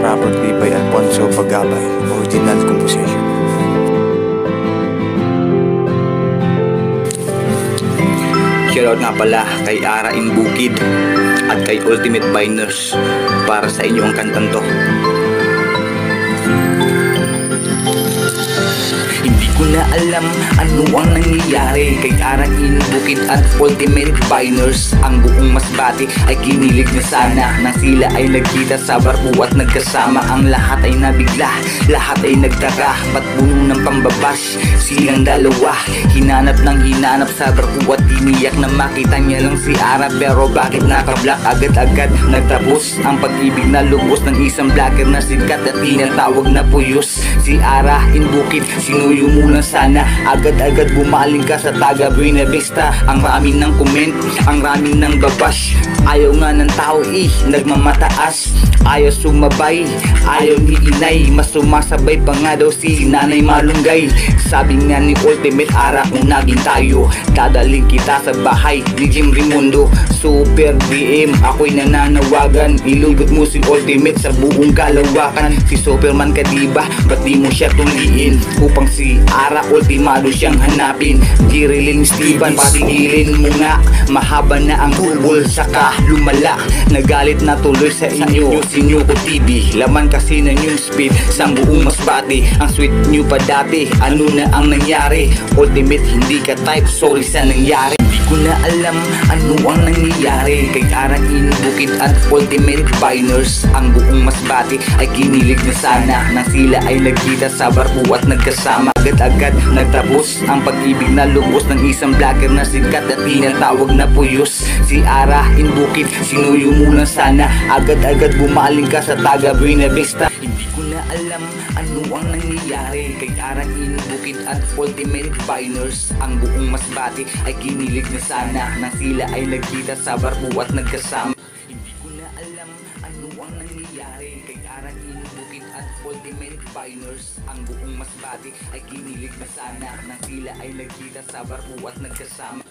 Probably by Alfonso Bagabay. Original composition. Shoutout nga pala kay Ara in Bukid at kay Ultimate Biners para sa inyo ang kantang to. Hindi ko na alam ano ang nangyayari kay Ara in Bukid at Ultimate Biners. Ang buong Masbate ay kinilig na sana nang sila ay nagkita sa barko at nagkasama. Ang lahat ay nabigla, lahat ay nagtaka, ba't puno ng pambabas silang dalawa? Hinanap ng hinanap sa barko at tiniyak na makita niya lang si Ara. Pero bakit nakablock agad-agad? Nagtapos ang pag-ibig na lubos ng isang vlogger na sikat at tinatawag na Puyos. Si Ara in Bukid, sinuyo mo lang sana, agad-agad bumaling ka sa taga Buena Vista. Ang rami ng comment, ang rami ng babash, ayaw nga ng tao nagmamataas. Ayaw sumabay, ayaw ni inay, mas sumasabay pa nga daw si Nanay Malunggay. Sabi nga ni Ultimate Ara, unagin tayo, dadaling kita sa bahay ni Jim Raimundo. Super DM, ako'y nananawagan, ilugot mo si Ultimate sa buong kalawakan. Si Superman ka diba, ba't di mo siya tuliin? Upang si Ara ultimado siyang hanapin. Kirilin Steven, patigilin mo nga, mahaba na ang bubol saka lumala. Nagalit na tuloy sa inyo si Nyuko TV, laman kasi na yung speed sa buong Masbate. Ang sweet nyo pa dati, ano na ang nangyari? Ultimate hindi ka type, sorry sa nangyari. Hindi ko na alam ano ang nangyayari kay Ara in Bukid at Ultimate Biners. Ang buong Masbate ay kinilig na sana nang sila ay nagkita sa barko at nagkasama. Agad-agad nagtapos ang pag-ibig na lubos ng isang vlogger na sikat at tinatawag na Puyos. Si Ara in Bukid, sinuyo mo lang sana, agad-agad bumaling ka sa taga Buena Vista. Hindi ko na alam ano ang nangyayari kay Ara in Bukid at Ultimate Biners. Ang buong Masbate ay kinilig na sana nang sila ay nagkita sa barko at nagkasama. Hindi ko na alam ano ang nangyayari kay Ara in Bukid at Ultimate Biners. Ang buong Masbate ay kinilig na sana nang sila ay nagkita sa barko at nagkasama.